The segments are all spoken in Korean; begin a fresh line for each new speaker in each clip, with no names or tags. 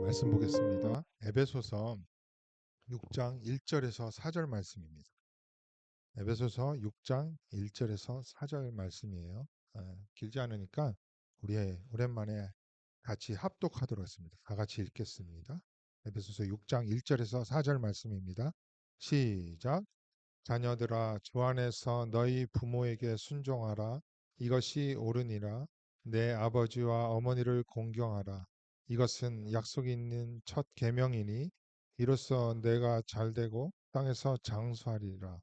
말씀 보겠습니다. 에베소서 6장 1절에서 4절 말씀입니다. 에베소서 6장 1절에서 4절 말씀이에요. 길지 않으니까 우리 오랜만에 같이 합독하도록 하겠습니다. 다 같이 읽겠습니다. 에베소서 6장 1절에서 4절 말씀입니다. 시작. 자녀들아 주 안에서 너희 부모에게 순종하라. 이것이 옳으니라. 내 아버지와 어머니를 공경하라. 이것은 약속이 있는 첫 계명이니 이로써 내가 잘되고 땅에서 장수하리라.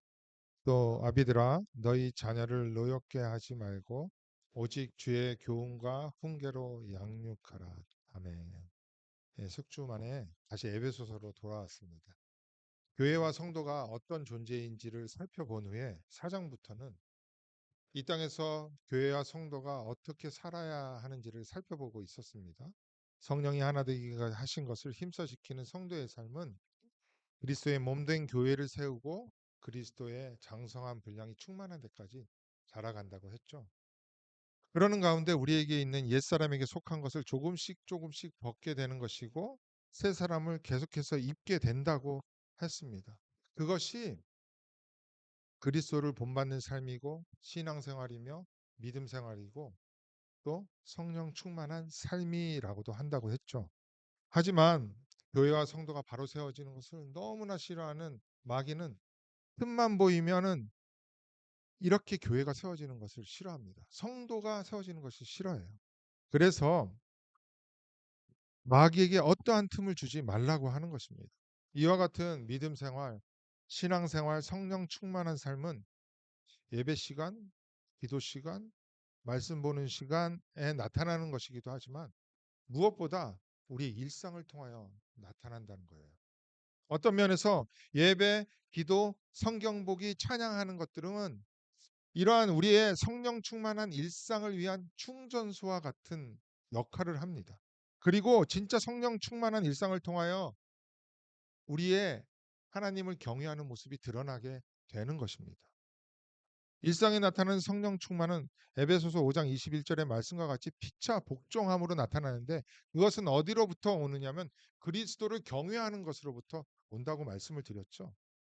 또 아비들아 너희 자녀를 노엽게 하지 말고 오직 주의 교훈과 훈계로 양육하라. 아멘. 네, 석주 만에 다시 에베소서로 돌아왔습니다. 교회와 성도가 어떤 존재인지를 살펴본 후에 4장부터는 이 땅에서 교회와 성도가 어떻게 살아야 하는지를 살펴보고 있었습니다. 성령이 하나 되기가 하신 것을 힘써 지키는 성도의 삶은 그리스도의 몸된 교회를 세우고 그리스도의 장성한 분량이 충만한 데까지 자라간다고 했죠. 그러는 가운데 우리에게 있는 옛사람에게 속한 것을 조금씩 벗게 되는 것이고 새 사람을 계속해서 입게 된다고 했습니다. 그것이 그리스도를 본받는 삶이고 신앙생활이며 믿음 생활이고 또 성령 충만한 삶이라고도 한다고 했죠. 하지만 교회와 성도가 바로 세워지는 것을 너무나 싫어하는 마귀는 틈만 보이면은 이렇게 교회가 세워지는 것을 싫어합니다. 성도가 세워지는 것을 싫어해요. 그래서 마귀에게 어떠한 틈을 주지 말라고 하는 것입니다. 이와 같은 믿음 생활, 신앙 생활, 성령 충만한 삶은 예배 시간, 기도 시간, 말씀 보는 시간에 나타나는 것이기도 하지만 무엇보다 우리 일상을 통하여 나타난다는 거예요. 어떤 면에서 예배, 기도, 성경 보기, 찬양하는 것들은 이러한 우리의 성령 충만한 일상을 위한 충전소와 같은 역할을 합니다. 그리고 진짜 성령 충만한 일상을 통하여 우리의 하나님을 경외하는 모습이 드러나게 되는 것입니다. 일상에 나타나는 성령 충만은 에베소서 5장 21절의 말씀과 같이 피차 복종함으로 나타나는데 그것은 어디로부터 오느냐면 그리스도를 경외하는 것으로부터 온다고 말씀을 드렸죠.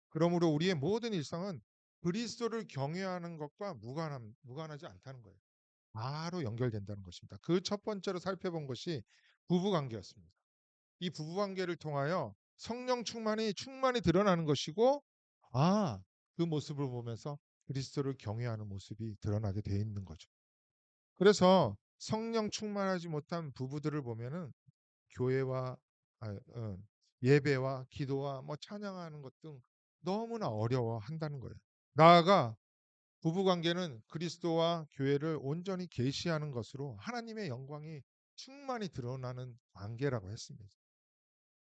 그러므로 우리의 모든 일상은 그리스도를 경외하는 것과 무관하지 않다는 거예요. 바로 연결된다는 것입니다. 그 첫 번째로 살펴본 것이 부부관계였습니다. 이 부부관계를 통하여 성령 충만이 드러나는 것이고 그 모습을 보면서 그리스도를 경외하는 모습이 드러나게 돼 있는 거죠. 그래서 성령 충만하지 못한 부부들을 보면은 교회와 예배와 기도와 뭐 찬양하는 것 등 너무나 어려워한다는 거예요. 나아가 부부관계는 그리스도와 교회를 온전히 계시하는 것으로 하나님의 영광이 충만히 드러나는 관계라고 했습니다.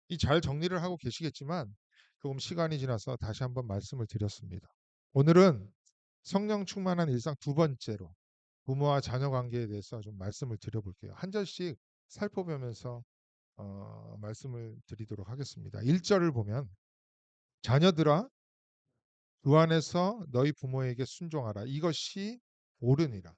이 잘 정리를 하고 계시겠지만 조금 시간이 지나서 다시 한번 말씀을 드렸습니다. 오늘은 성령 충만한 일상 두 번째로 부모와 자녀 관계에 대해서 좀 말씀을 드려볼게요. 한 절씩 살펴보면서 말씀을 드리도록 하겠습니다. 1절을 보면 자녀들아 주 안에서 너희 부모에게 순종하라. 이것이 옳으니라.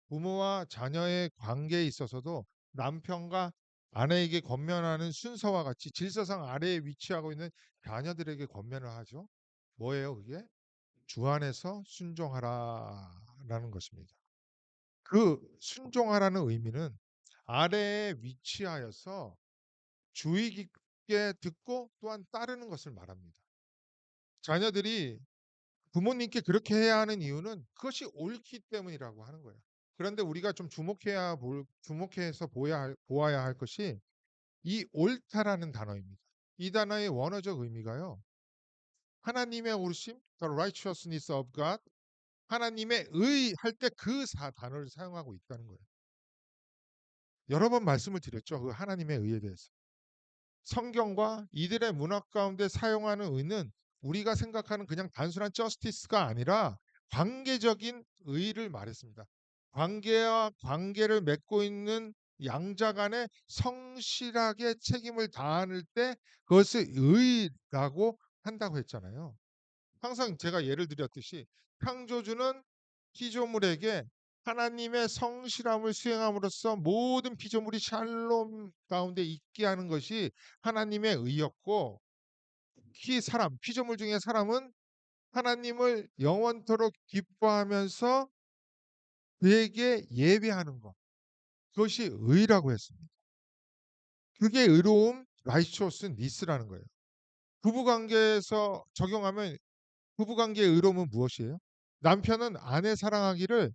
부모와 자녀의 관계에 있어서도 남편과 아내에게 권면하는 순서와 같이 질서상 아래에 위치하고 있는 자녀들에게 권면을 하죠. 뭐예요, 그게? 주 안에서 순종하라라는 것입니다. 그 순종하라는 의미는 아래에 위치하여서 주의 깊게 듣고 또한 따르는 것을 말합니다. 자녀들이 부모님께 그렇게 해야 하는 이유는 그것이 옳기 때문이라고 하는 거예요. 그런데 우리가 좀 주목해서 보아야 할 것이 이 옳다라는 단어입니다. 이 단어의 원어적 의미가요. 하나님의 옳으심, the righteousness of God, 하나님의 의 할 때 그 단어를 사용하고 있다는 거예요. 여러 번 말씀을 드렸죠. 그 하나님의 의에 대해서. 성경과 이들의 문학 가운데 사용하는 의는 우리가 생각하는 그냥 단순한 저스티스가 아니라 관계적인 의를 말했습니다. 관계와 관계를 맺고 있는 양자 간에 성실하게 책임을 다할 때 그것을 의라고 한다고 했잖아요. 항상 제가 예를 드렸듯이 창조주는 피조물에게 하나님의 성실함을 수행함으로써 모든 피조물이 샬롬 가운데 있게 하는 것이 하나님의 의였고, 특히 사람, 피조물 중에 사람은 하나님을 영원토록 기뻐하면서 그에게 예배하는 것, 그것이 의라고 했습니다. 그게 의로움, 라이초스 니스라는 거예요. 부부관계에서 적용하면 부부관계의 의로움은 무엇이에요? 남편은 아내 사랑하기를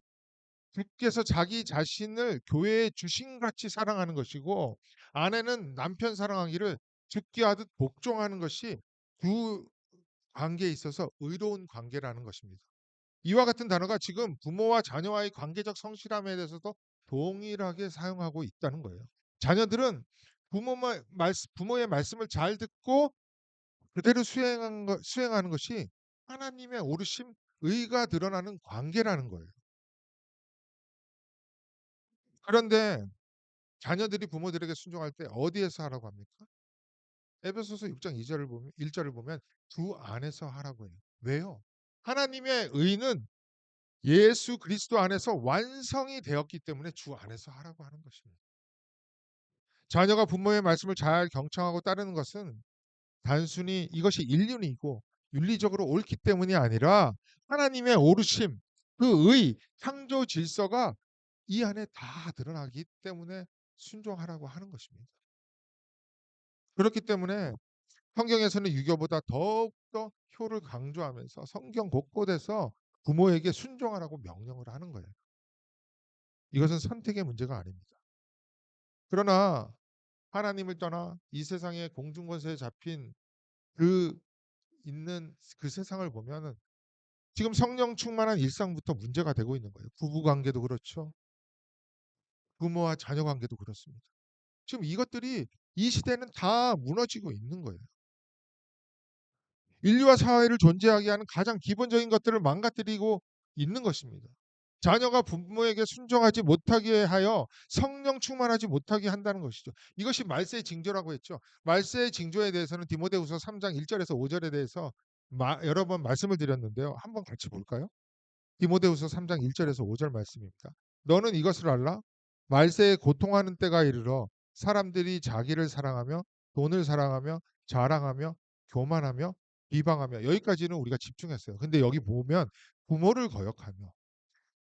주께서 자기 자신을 교회에 주신같이 사랑하는 것이고, 아내는 남편 사랑하기를 주께 하듯 복종하는 것이 두 관계에 있어서 의로운 관계라는 것입니다. 이와 같은 단어가 지금 부모와 자녀와의 관계적 성실함에 대해서도 동일하게 사용하고 있다는 거예요. 자녀들은 부모의 말씀을 잘 듣고 그대로 수행하는 것이 하나님의 오르심, 의가 드러나는 관계라는 거예요. 그런데 자녀들이 부모들에게 순종할 때 어디에서 하라고 합니까? 에베소서 6장 2절을 보면 1절을 보면 주 안에서 하라고 해요. 왜요? 하나님의 의는 예수 그리스도 안에서 완성이 되었기 때문에 주 안에서 하라고 하는 것입니다. 자녀가 부모의 말씀을 잘 경청하고 따르는 것은 단순히 이것이 인륜이고 윤리적으로 옳기 때문이 아니라 하나님의 오르심, 그 의, 창조 질서가 이 안에 다 드러나기 때문에 순종하라고 하는 것입니다. 그렇기 때문에 성경에서는 유교보다 더욱더 효를 강조하면서 성경 곳곳에서 부모에게 순종하라고 명령을 하는 거예요. 이것은 선택의 문제가 아닙니다. 그러나 하나님을 떠나 이 세상의 공중권세에 잡힌 그 있는 그 세상을 보면은 지금 성령 충만한 일상부터 문제가 되고 있는 거예요. 부부 관계도 그렇죠. 부모와 자녀 관계도 그렇습니다. 지금 이것들이 이 시대는 다 무너지고 있는 거예요. 인류와 사회를 존재하게 하는 가장 기본적인 것들을 망가뜨리고 있는 것입니다. 자녀가 부모에게 순종하지 못하게 하여 성령 충만하지 못하게 한다는 것이죠. 이것이 말세의 징조라고 했죠. 말세의 징조에 대해서는 디모데후서 3장 1절에서 5절에 대해서 여러 번 말씀을 드렸는데요. 한번 같이 볼까요? 디모데후서 3장 1절에서 5절 말씀입니다. 너는 이것을 알라? 말세에 고통하는 때가 이르러 사람들이 자기를 사랑하며 돈을 사랑하며 자랑하며 교만하며 비방하며, 여기까지는 우리가 집중했어요. 근데 여기 보면 부모를 거역하며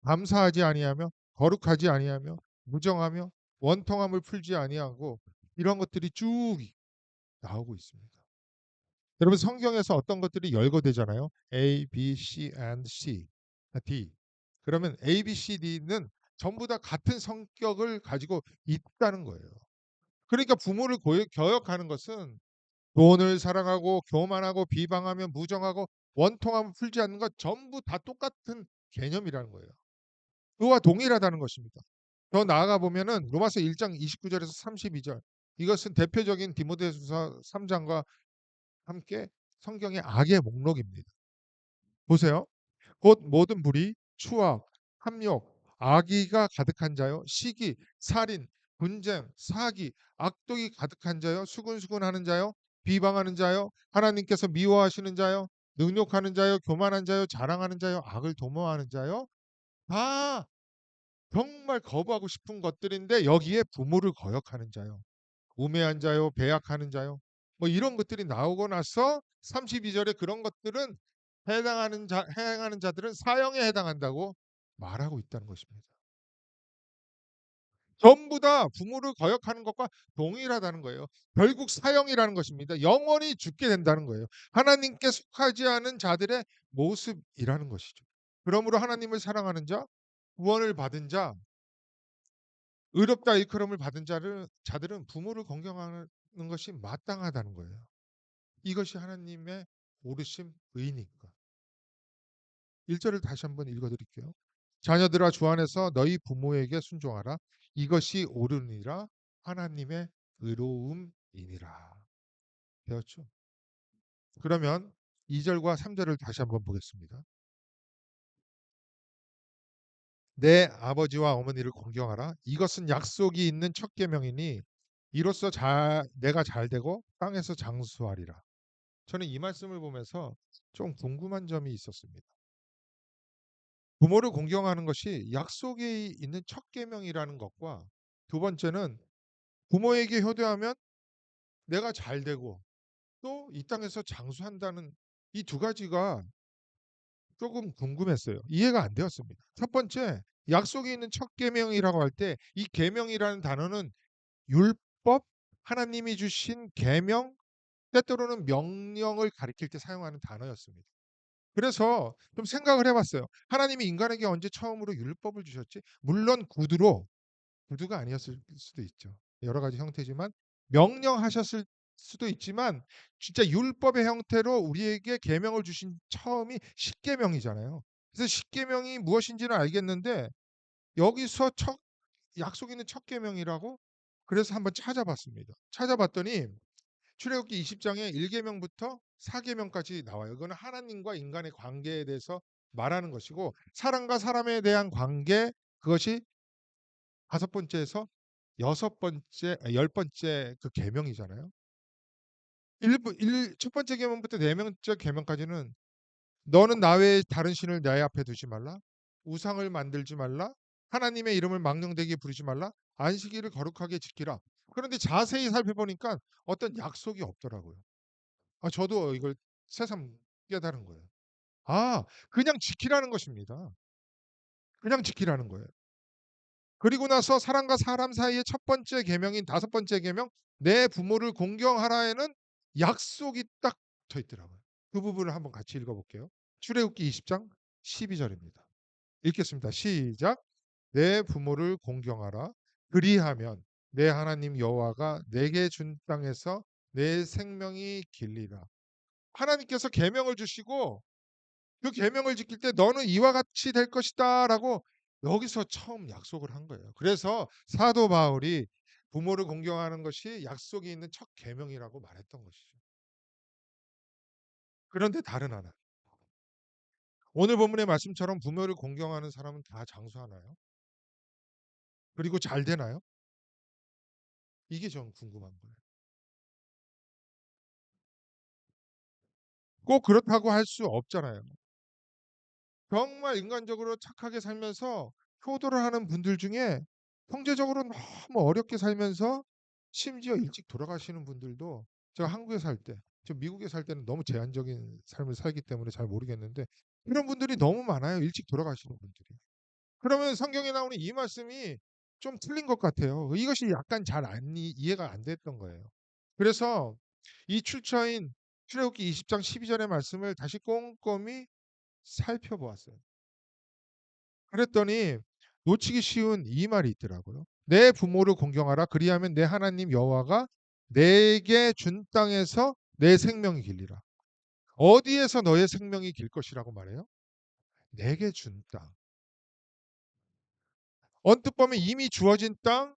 감사하지 아니하며 거룩하지 아니하며 무정하며 원통함을 풀지 아니하고, 이런 것들이 쭉 나오고 있습니다. 여러분, 성경에서 어떤 것들이 열거되잖아요. A, B, C, and C, D. 그러면 A, B, C, D는 전부 다 같은 성격을 가지고 있다는 거예요. 그러니까 부모를 거역하는 것은 돈을 사랑하고 교만하고 비방하며 무정하고 원통함을 풀지 않는 것, 전부 다 똑같은 개념이라는 거예요. 그와 동일하다는 것입니다. 더 나아가 보면은 로마서 1장 29절에서 32절, 이것은 대표적인 디모데후서 3장과 함께 성경의 악의 목록입니다. 보세요. 곧 모든 불의, 추악, 함욕, 악의가 가득한 자요, 시기, 살인, 분쟁, 사기, 악독이 가득한 자요, 수군수군하는 자요, 비방하는 자요, 하나님께서 미워하시는 자요, 능욕하는 자요, 교만한 자요, 자랑하는 자요, 악을 도모하는 자요, 다 정말 거부하고 싶은 것들인데, 여기에 부모를 거역하는 자요, 우매한 자요, 배약하는 자요, 뭐 이런 것들이 나오고 나서 32절에 그런 것들은 행하는 자들은 사형에 해당한다고 말하고 있다는 것입니다. 전부 다 부모를 거역하는 것과 동일하다는 거예요. 결국 사형이라는 것입니다. 영원히 죽게 된다는 거예요. 하나님께 속하지 않은 자들의 모습이라는 것이죠. 그러므로 하나님을 사랑하는 자, 구원을 받은 자, 의롭다 일컬음을 받은 자들은 부모를 공경하는 것이 마땅하다는 거예요. 이것이 하나님의 오르심 의니까. 1절을 다시 한번 읽어드릴게요. 자녀들아, 주 안에서 너희 부모에게 순종하라. 이것이 옳으니라. 하나님의 의로움이니라. 배웠죠? 그러면 2절과 3절을 다시 한번 보겠습니다. 내 아버지와 어머니를 공경하라. 이것은 약속이 있는 첫 계명이니 이로써 내가 잘되고 땅에서 장수하리라. 저는 이 말씀을 보면서 좀 궁금한 점이 있었습니다. 부모를 공경하는 것이 약속이 있는 첫 계명이라는 것과 두 번째는 부모에게 효도하면 내가 잘 되고 또 이 땅에서 장수한다는 이 두 가지가 조금 궁금했어요. 이해가 안 되었습니다. 첫 번째, 약속이 있는 첫 계명이라고 할 때 이 계명이라는 단어는 율법, 하나님이 주신 계명, 때때로는 명령을 가리킬 때 사용하는 단어였습니다. 그래서 좀 생각을 해봤어요. 하나님이 인간에게 언제 처음으로 율법을 주셨지? 물론 구두가 아니었을 수도 있죠. 여러 가지 형태지만 명령하셨을 수도 있지만 진짜 율법의 형태로 우리에게 계명을 주신 처음이 십계명이잖아요. 그래서 십계명이 무엇인지는 알겠는데 여기서 첫 약속 있는 첫 계명이라고 그래서 한번 찾아봤습니다. 찾아봤더니 출애굽기 20장에 1계명부터 4계명까지 나와요. 이거는 하나님과 인간의 관계에 대해서 말하는 것이고 사람과 사람에 대한 관계 그것이 다섯 번째에서 여섯 번째, 열 번째 그 계명이잖아요. 첫 번째 계명부터 네 번째 계명까지는 너는 나 외에 다른 신을 내 앞에 두지 말라. 우상을 만들지 말라. 하나님의 이름을 망령되게 부르지 말라. 안식일을 거룩하게 지키라. 그런데 자세히 살펴보니까 어떤 약속이 없더라고요. 저도 이걸 새삼 깨달은 거예요. 그냥 지키라는 것입니다. 그냥 지키라는 거예요. 그리고 나서 사람과 사람 사이의 첫 번째 계명인 다섯 번째 계명 내 부모를 공경하라에는 약속이 딱 붙어 있더라고요. 그 부분을 한번 같이 읽어볼게요. 출애굽기 20장 12절입니다. 읽겠습니다. 시작. 내 부모를 공경하라. 그리하면 내 하나님 여호와가 내게 준 땅에서 내 생명이 길리라. 하나님께서 계명을 주시고 그 계명을 지킬 때 너는 이와 같이 될 것이다라고 여기서 처음 약속을 한 거예요. 그래서 사도 바울이 부모를 공경하는 것이 약속이 있는 첫 계명이라고 말했던 것이죠. 그런데 다른 하나. 오늘 본문의 말씀처럼 부모를 공경하는 사람은 다 장수하나요? 그리고 잘 되나요? 이게 전 궁금한 거예요. 꼭 그렇다고 할 수 없잖아요. 정말 인간적으로 착하게 살면서 효도를 하는 분들 중에 경제적으로 너무 어렵게 살면서 심지어 일찍 돌아가시는 분들도 제가 한국에 살 때, 저 미국에 살 때는 너무 제한적인 삶을 살기 때문에 잘 모르겠는데 이런 분들이 너무 많아요. 일찍 돌아가시는 분들이. 그러면 성경에 나오는 이 말씀이 좀 틀린 것 같아요. 이것이 약간 잘 이해가 안 됐던 거예요. 그래서 이 출처인 출애굽기 20장 12절의 말씀을 다시 꼼꼼히 살펴보았어요. 그랬더니 놓치기 쉬운 이 말이 있더라고요. 내 부모를 공경하라. 그리하면 내 하나님 여호와가 내게 준 땅에서 내 생명이 길리라. 어디에서 너의 생명이 길 것이라고 말해요? 내게 준 땅. 언뜻 보면 이미 주어진 땅,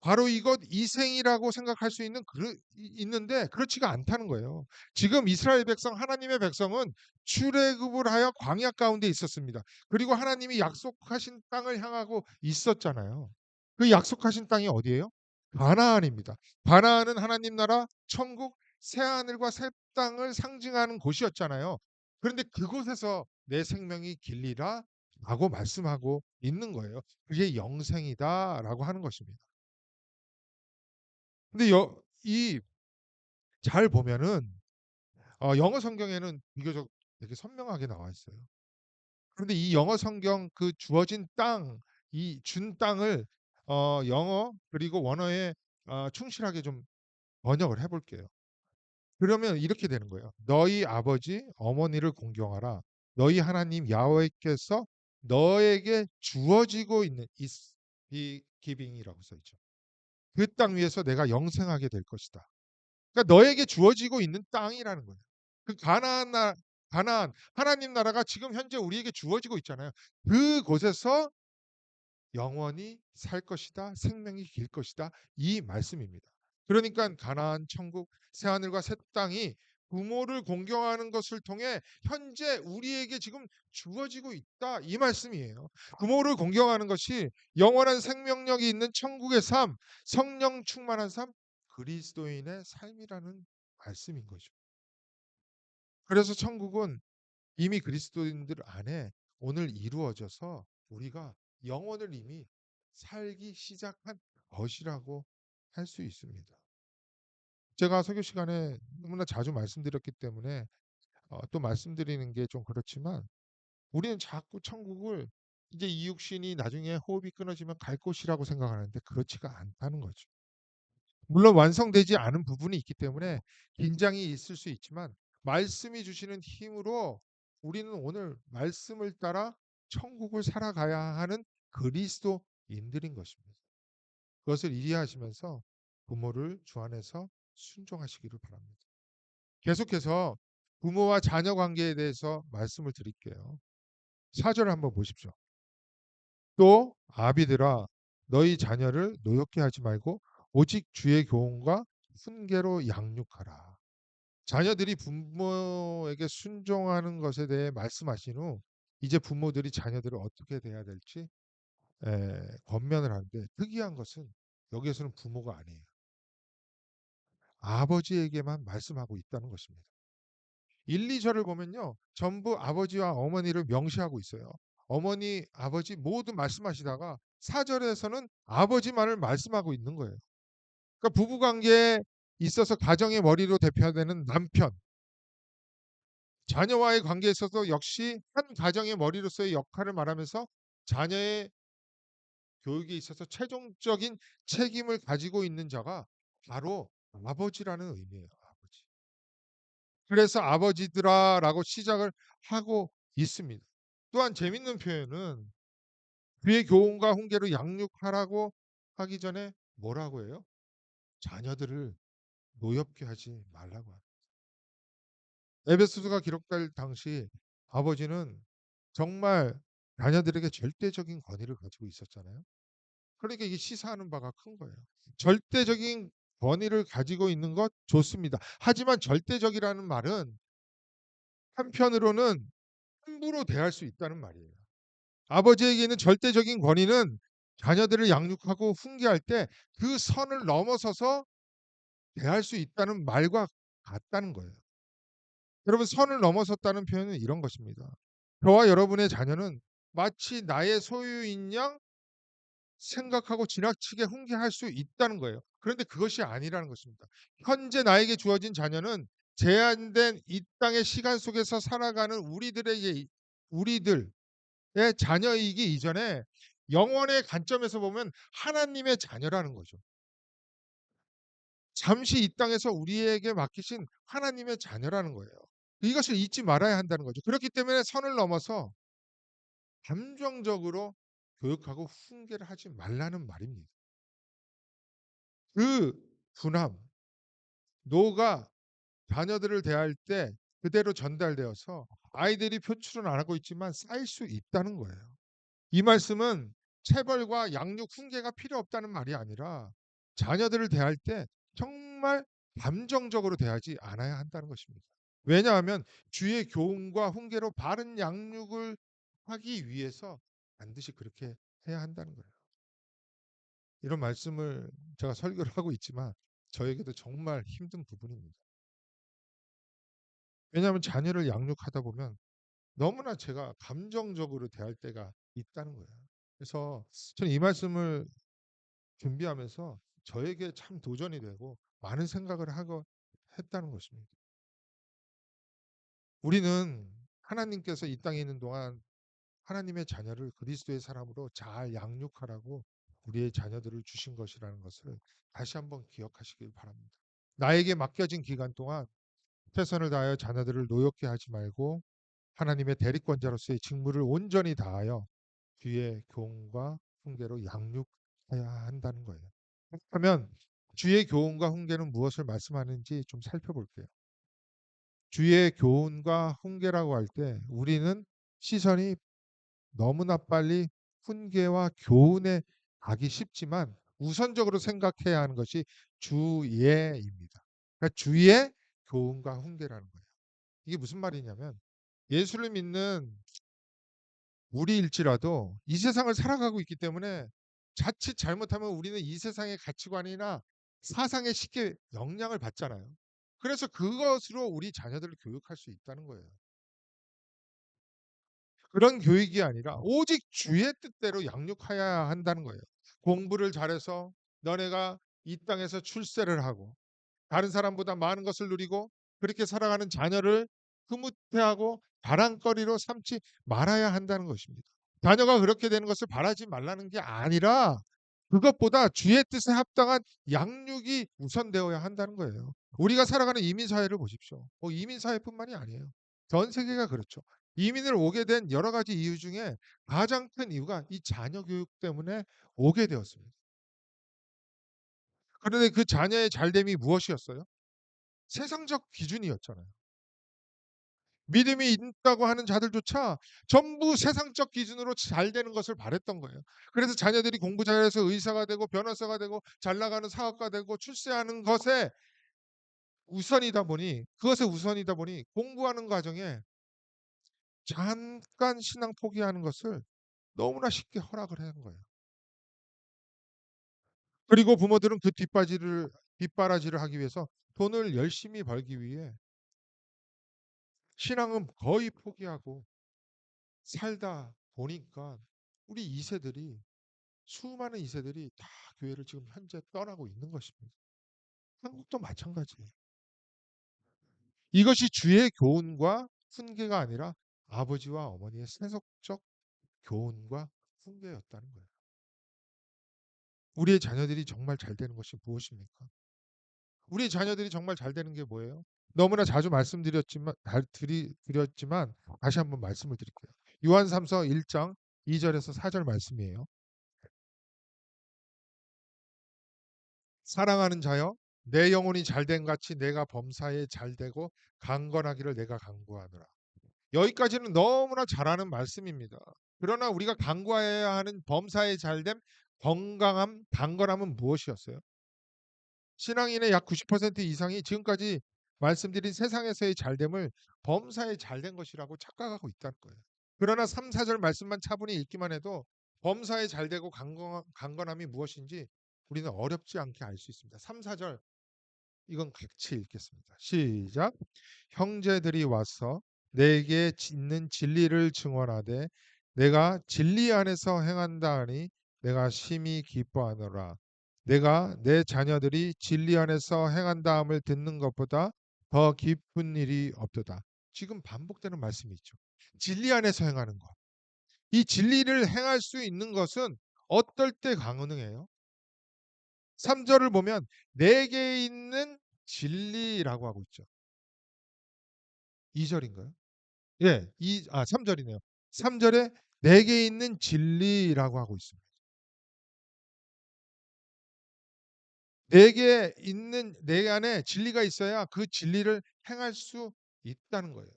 바로 이것 이생이라고 생각할 수 있는데 그렇지가 않다는 거예요. 지금 이스라엘 백성 하나님의 백성은 출애굽을 하여 광야 가운데 있었습니다. 그리고 하나님이 약속하신 땅을 향하고 있었잖아요. 그 약속하신 땅이 어디예요? 가나안입니다. 가나안은 하나님 나라 천국 새 하늘과 새 땅을 상징하는 곳이었잖아요. 그런데 그곳에서 내 생명이 길리라 라고 말씀하고 있는 거예요. 그게 영생이다라고 하는 것입니다. 근데 이 잘 보면은 영어 성경에는 비교적 되게 선명하게 나와 있어요. 그런데 이 영어 성경 그 주어진 땅, 이 준 땅을 영어 그리고 원어에 충실하게 좀 번역을 해볼게요. 그러면 이렇게 되는 거예요. 너희 아버지 어머니를 공경하라. 너희 하나님 야훼께서 너에게 주어지고 있는 이 기빙이라고 써 있죠. 그 땅 위에서 내가 영생하게 될 것이다. 그러니까 너에게 주어지고 있는 땅이라는 거예요. 그 가나안 하나님 나라가 지금 현재 우리에게 주어지고 있잖아요. 그곳에서 영원히 살 것이다. 생명이 길 것이다. 이 말씀입니다. 그러니까 가나안 천국 새 하늘과 새 땅이 부모를 공경하는 것을 통해 현재 우리에게 지금 주어지고 있다. 이 말씀이에요. 부모를 공경하는 것이 영원한 생명력이 있는 천국의 삶, 성령 충만한 삶, 그리스도인의 삶이라는 말씀인 거죠. 그래서 천국은 이미 그리스도인들 안에 오늘 이루어져서 우리가 영혼을 이미 살기 시작한 것이라고 할 수 있습니다. 제가 설교 시간에 너무나 자주 말씀드렸기 때문에 또 말씀드리는 게 좀 그렇지만 우리는 자꾸 천국을 이제 이 육신이 나중에 호흡이 끊어지면 갈 곳이라고 생각하는데 그렇지가 않다는 거죠. 물론 완성되지 않은 부분이 있기 때문에 긴장이 있을 수 있지만 말씀이 주시는 힘으로 우리는 오늘 말씀을 따라 천국을 살아가야 하는 그리스도인들인 것입니다. 그것을 이해하시면서 부모를 주 안에서 순종하시기를 바랍니다. 계속해서 부모와 자녀 관계에 대해서 말씀을 드릴게요. 4절을 한번 보십시오. 또 아비들아 너희 자녀를 노엽게 하지 말고 오직 주의 교훈과 훈계로 양육하라. 자녀들이 부모에게 순종하는 것에 대해 말씀하신 후 이제 부모들이 자녀들을 어떻게 대해야 될지 권면을 하는데 특이한 것은 여기에서는 부모가 아니에요. 아버지에게만 말씀하고 있다는 것입니다. 1, 2절을 보면요. 전부 아버지와 어머니를 명시하고 있어요. 어머니, 아버지 모두 말씀하시다가 4절에서는 아버지만을 말씀하고 있는 거예요. 그러니까 부부 관계에 있어서 가정의 머리로 대표되는 남편, 자녀와의 관계에 있어서 역시 한 가정의 머리로서의 역할을 말하면서 자녀의 교육에 있어서 최종적인 책임을 가지고 있는 자가 바로 아버지라는 의미예요. 아버지. 그래서 아버지들아라고 시작을 하고 있습니다. 또한 재밌는 표현은 그의 교훈과 훈계로 양육하라고 하기 전에 뭐라고 해요? 자녀들을 노엽게 하지 말라고 합니다. 에베소서가 기록될 당시 아버지는 정말 자녀들에게 절대적인 권위를 가지고 있었잖아요. 그러니까 이게 시사하는 바가 큰 거예요. 절대적인 권위를 가지고 있는 것 좋습니다. 하지만 절대적이라는 말은 한편으로는 함부로 대할 수 있다는 말이에요. 아버지에게 있는 절대적인 권위는 자녀들을 양육하고 훈계할 때 그 선을 넘어서서 대할 수 있다는 말과 같다는 거예요. 여러분 선을 넘어섰다는 표현은 이런 것입니다. 저와 여러분의 자녀는 마치 나의 소유인 양 생각하고 지나치게 훈계할 수 있다는 거예요. 그런데 그것이 아니라는 것입니다. 현재 나에게 주어진 자녀는 제한된 이 땅의 시간 속에서 살아가는 우리들의 자녀이기 이전에 영원의 관점에서 보면 하나님의 자녀라는 거죠. 잠시 이 땅에서 우리에게 맡기신 하나님의 자녀라는 거예요. 이것을 잊지 말아야 한다는 거죠. 그렇기 때문에 선을 넘어서 감정적으로 교육하고 훈계를 하지 말라는 말입니다. 그 분함, 노가 자녀들을 대할 때 그대로 전달되어서 아이들이 표출은 안 하고 있지만 쌓일 수 있다는 거예요. 이 말씀은 체벌과 양육 훈계가 필요 없다는 말이 아니라 자녀들을 대할 때 정말 감정적으로 대하지 않아야 한다는 것입니다. 왜냐하면 주의 교훈과 훈계로 바른 양육을 하기 위해서 반드시 그렇게 해야 한다는 거예요. 이런 말씀을 제가 설교를 하고 있지만 저에게도 정말 힘든 부분입니다. 왜냐하면 자녀를 양육하다 보면 너무나 제가 감정적으로 대할 때가 있다는 거예요. 그래서 저는 이 말씀을 준비하면서 저에게 참 도전이 되고 많은 생각을 하고 했다는 것입니다. 우리는 하나님께서 이 땅에 있는 동안 하나님의 자녀를 그리스도의 사람으로 잘 양육하라고 우리의 자녀들을 주신 것이라는 것을 다시 한번 기억하시길 바랍니다. 나에게 맡겨진 기간 동안 최선을 다하여 자녀들을 노엽게 하지 말고 하나님의 대리권자로서의 직무를 온전히 다하여 주의 교훈과 훈계로 양육해야 한다는 거예요. 그러면 주의 교훈과 훈계는 무엇을 말씀하는지 좀 살펴볼게요. 주의 교훈과 훈계라고 할 때 우리는 시선이 너무나 빨리 훈계와 교훈에 가기 쉽지만 우선적으로 생각해야 하는 것이 주의입니다. 그러니까 주의 교훈과 훈계라는 거예요. 이게 무슨 말이냐면 예수를 믿는 우리일지라도 이 세상을 살아가고 있기 때문에 자칫 잘못하면 우리는 이 세상의 가치관이나 사상에 쉽게 영향을 받잖아요. 그래서 그것으로 우리 자녀들을 교육할 수 있다는 거예요. 그런 교육이 아니라 오직 주의 뜻대로 양육하여야 한다는 거예요. 공부를 잘해서 너네가 이 땅에서 출세를 하고 다른 사람보다 많은 것을 누리고 그렇게 살아가는 자녀를 흐뭇해하고 자랑거리로 삼지 말아야 한다는 것입니다. 자녀가 그렇게 되는 것을 바라지 말라는 게 아니라 그것보다 주의 뜻에 합당한 양육이 우선되어야 한다는 거예요. 우리가 살아가는 이민 사회를 보십시오. 이민 사회뿐만이 아니에요. 전 세계가 그렇죠. 이민을 오게 된 여러 가지 이유 중에 가장 큰 이유가 이 자녀 교육 때문에 오게 되었습니다. 그런데 그 자녀의 잘됨이 무엇이었어요? 세상적 기준이었잖아요. 믿음이 있다고 하는 자들조차 전부 세상적 기준으로 잘 되는 것을 바랬던 거예요. 그래서 자녀들이 공부 잘해서 의사가 되고 변호사가 되고 잘 나가는 사업가 되고 출세하는 것에 우선이다 보니 공부하는 과정에 잠깐 신앙 포기하는 것을 너무나 쉽게 허락을 하는 거예요. 그리고 부모들은 그 뒷바라지를 하기 위해서 돈을 열심히 벌기 위해 신앙은 거의 포기하고 살다 보니까 우리 2세들이 수많은 2세들이 다 교회를 지금 현재 떠나고 있는 것입니다. 한국도 마찬가지예요. 이것이 주의 교훈과 훈계가 아니라 아버지와 어머니의 세속적 교훈과 훈계였다는 거예요. 우리의 자녀들이 정말 잘 되는 것이 무엇입니까? 우리의 자녀들이 정말 잘 되는 게 뭐예요? 너무나 자주 드렸지만 다시 한번 말씀을 드릴게요. 요한삼서 1장 2절에서 4절 말씀이에요. 사랑하는 자여 내 영혼이 잘된 같이 내가 범사에 잘되고 강건하기를 내가 간구하노라. 여기까지는 너무나 잘하는 말씀입니다. 그러나 우리가 간구해야 하는 범사에 잘됨, 건강함, 강건함은 무엇이었어요? 신앙인의 약 90% 이상이 지금까지 말씀드린 세상에서의 잘됨을 범사에 잘된 것이라고 착각하고 있다는 거예요. 그러나 3, 4절 말씀만 차분히 읽기만 해도 범사에 잘되고 강건함이 무엇인지 우리는 어렵지 않게 알 수 있습니다. 3, 4절 이건 같이 읽겠습니다. 시작. 형제들이 와서 내게 있는 진리를 증언하되 내가 진리 안에서 행한다 하니 내가 심히 기뻐하노라. 내가 내 자녀들이 진리 안에서 행한다 함을 듣는 것보다 더 기쁜 일이 없도다. 지금 반복되는 말씀이 있죠. 진리 안에서 행하는 것. 이 진리를 행할 수 있는 것은 어떨 때 가능해요? 3절을 보면 내게 있는 진리라고 하고 있죠. 2절인가요? 예, 3절이네요. 3절에 내게 있는 진리라고 하고 있습니다. 내게 있는 내 안에 진리가 있어야 그 진리를 행할 수 있다는 거예요.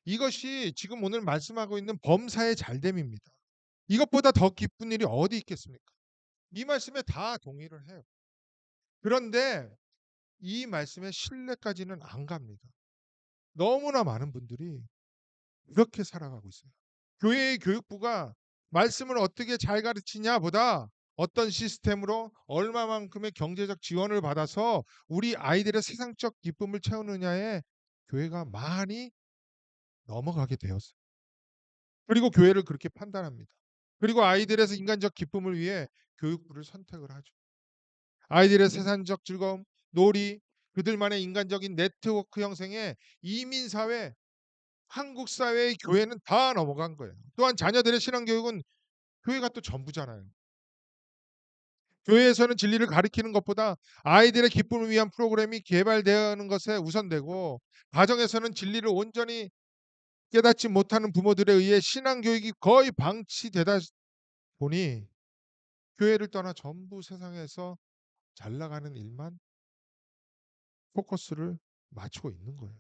이것이 지금 오늘 말씀하고 있는 범사의 잘됨입니다. 이것보다 더 기쁜 일이 어디 있겠습니까? 이 말씀에 다 동의를 해요. 그런데 이 말씀의 신뢰까지는 안 갑니다. 너무나 많은 분들이 이렇게 살아가고 있어요. 교회의 교육부가 말씀을 어떻게 잘 가르치냐 보다 어떤 시스템으로 얼마만큼의 경제적 지원을 받아서 우리 아이들의 세상적 기쁨을 채우느냐에 교회가 많이 넘어가게 되었어요. 그리고 교회를 그렇게 판단합니다. 그리고 아이들의 인간적 기쁨을 위해 교육부를 선택을 하죠. 아이들의 세상적 즐거움, 놀이, 그들만의 인간적인 네트워크 형성에 이민사회, 한국 사회의 교회는 다 넘어간 거예요. 또한 자녀들의 신앙교육은 교회가 또 전부잖아요. 교회에서는 진리를 가르치는 것보다 아이들의 기쁨을 위한 프로그램이 개발되는 것에 우선되고 가정에서는 진리를 온전히 깨닫지 못하는 부모들에 의해 신앙교육이 거의 방치되다 보니 교회를 떠나 전부 세상에서 잘 나가는 일만 포커스를 맞추고 있는 거예요.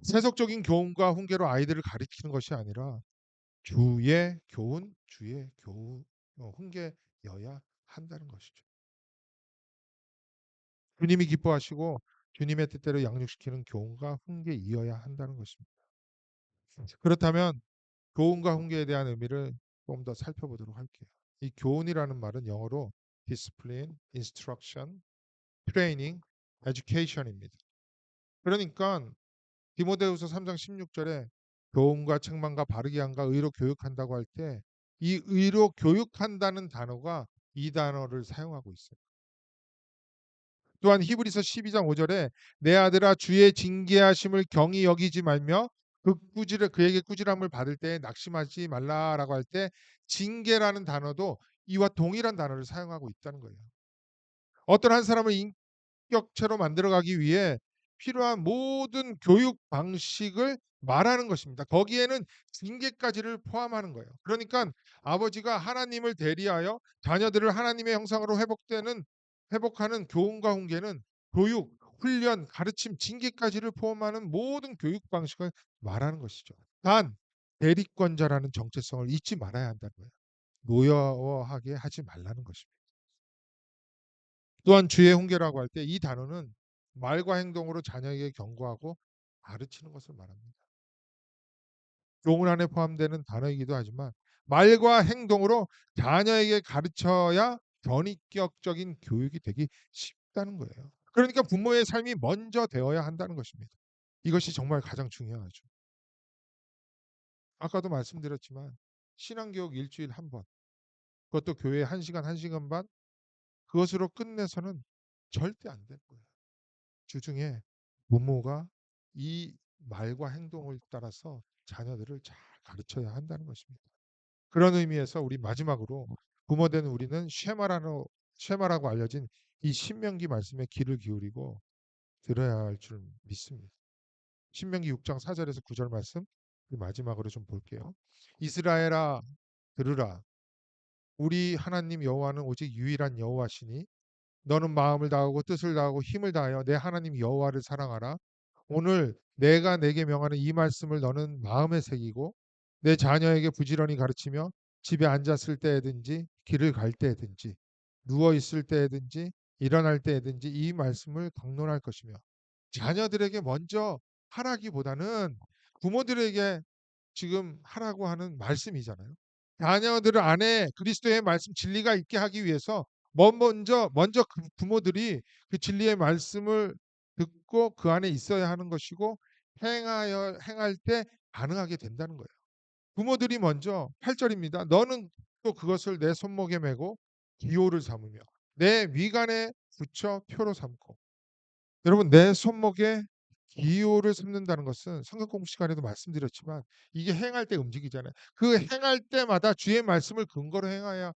세속적인 교훈과 훈계로 아이들을 가르치는 것이 아니라 주의 교훈, 훈계여야 한다는 것이죠. 주님이 기뻐하시고 주님의 뜻대로 양육시키는 교훈과 훈계이어야 한다는 것입니다. 그렇다면 교훈과 훈계에 대한 의미를 좀 더 살펴보도록 할게요. 이 교훈이라는 말은 영어로 discipline, instruction, training, education입니다. 그러니까 디모데후서 3장 16절에 교훈과 책망과 바르게 함과 의로 교육한다고 할 때 이 의로 교육한다는 단어가 이 단어를 사용하고 있어요. 또한 히브리서 12장 5절에 내 아들아 주의 징계하심을 경히 여기지 말며 그에게 꾸지람을 받을 때 낙심하지 말라라고 할 때 징계라는 단어도 이와 동일한 단어를 사용하고 있다는 거예요. 어떤 한 사람을 인격체로 만들어가기 위해 필요한 모든 교육 방식을 말하는 것입니다. 거기에는 징계까지를 포함하는 거예요. 그러니까 아버지가 하나님을 대리하여 자녀들을 하나님의 형상으로 회복하는 교훈과 훈계는 교육, 훈련, 가르침, 징계까지를 포함하는 모든 교육 방식을 말하는 것이죠. 단 대리권자라는 정체성을 잊지 말아야 한다는 거예요. 노여워하게 하지 말라는 것입니다. 또한 주의 훈계라고 할 때 이 단어는 말과 행동으로 자녀에게 경고하고 가르치는 것을 말합니다. 교훈 안에 포함되는 단어이기도 하지만 말과 행동으로 자녀에게 가르쳐야 전인격적인 교육이 되기 쉽다는 거예요. 그러니까 부모의 삶이 먼저 되어야 한다는 것입니다. 이것이 정말 가장 중요하죠. 아까도 말씀드렸지만 신앙교육 일주일 한 번, 그것도 교회 1시간, 1시간 반 그것으로 끝내서는 절대 안 될 거예요. 주중에 부모가 이 말과 행동을 따라서 자녀들을 잘 가르쳐야 한다는 것입니다. 그런 의미에서 우리 마지막으로 부모된 우리는 쉐마라고 알려진 이 신명기 말씀에 귀를 기울이고 들어야 할 줄 믿습니다. 신명기 6장 4절에서 9절 말씀 마지막으로 좀 볼게요. 이스라엘아 들으라 우리 하나님 여호와는 오직 유일한 여호와시니 너는 마음을 다하고 뜻을 다하고 힘을 다하여 내 하나님 여호와를 사랑하라. 오늘 내가 내게 명하는 이 말씀을 너는 마음에 새기고 내 자녀에게 부지런히 가르치며 집에 앉았을 때에든지 길을 갈 때에든지 누워 있을 때에든지 일어날 때에든지 이 말씀을 강론할 것이며 자녀들에게 먼저 하라기보다는 부모들에게 지금 하라고 하는 말씀이잖아요. 자녀들 안에 그리스도의 말씀 진리가 있게 하기 위해서 먼저 그 부모들이 그 진리의 말씀을 듣고 그 안에 있어야 하는 것이고 행할 때 가능하게 된다는 거예요. 부모들이 먼저 8절입니다. 너는 또 그것을 내 손목에 메고 기호를 삼으며 내 위간에 붙여 표로 삼고 여러분 내 손목에 기호를 삼는다는 것은 성경 공부 시간에도 말씀드렸지만 이게 행할 때 움직이잖아요. 그 행할 때마다 주의 말씀을 근거로 행하여야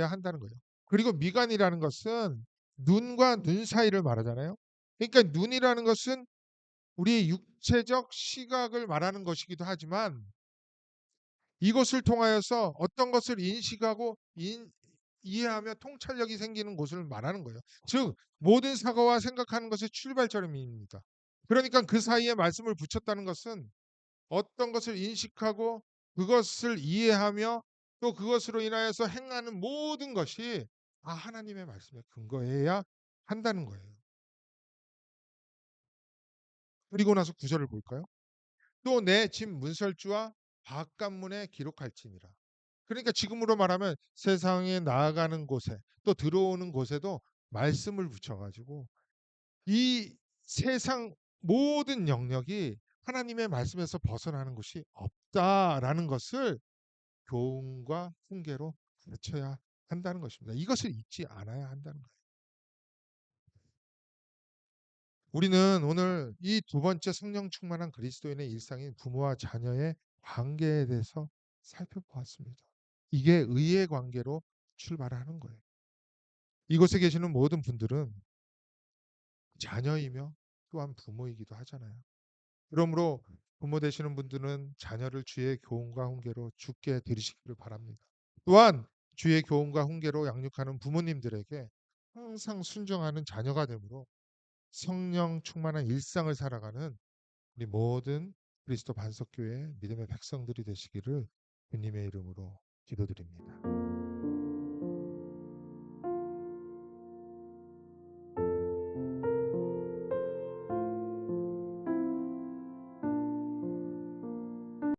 한다는 거예요. 그리고 미간이라는 것은 눈과 눈 사이를 말하잖아요. 그러니까 눈이라는 것은 우리의 육체적 시각을 말하는 것이기도 하지만 이것을 통하여서 어떤 것을 인식하고 이해하며 통찰력이 생기는 곳을 말하는 거예요. 즉 모든 사고와 생각하는 것의 출발점입니다. 그러니까 그 사이에 말씀을 붙였다는 것은 어떤 것을 인식하고 그것을 이해하며 또 그것으로 인하여서 행하는 모든 것이 다 하나님의 말씀에 근거해야 한다는 거예요. 그리고 나서 구절을 볼까요? 또 내 집 문설주와 바깥문에 기록할지니라. 그러니까 지금으로 말하면 세상에 나아가는 곳에 또 들어오는 곳에도 말씀을 붙여가지고 이 세상 모든 영역이 하나님의 말씀에서 벗어나는 것이 없다라는 것을 교훈과 훈계로 가르쳐야 한다는 것입니다. 이것을 잊지 않아야 한다는 거예요. 우리는 오늘 이 두 번째 성령 충만한 그리스도인의 일상인 부모와 자녀의 관계에 대해서 살펴보았습니다. 이게 의의 관계로 출발하는 거예요. 이곳에 계시는 모든 분들은 자녀이며 또한 부모이기도 하잖아요. 그러므로 부모 되시는 분들은 자녀를 주의 교훈과 훈계로 죽게 들이시기를 바랍니다. 또한 주의 교훈과 훈계로 양육하는 부모님들에게 항상 순종하는 자녀가 되므로 성령 충만한 일상을 살아가는 우리 모든 그리스도 반석교회 믿음의 백성들이 되시기를 주님의 이름으로 기도드립니다.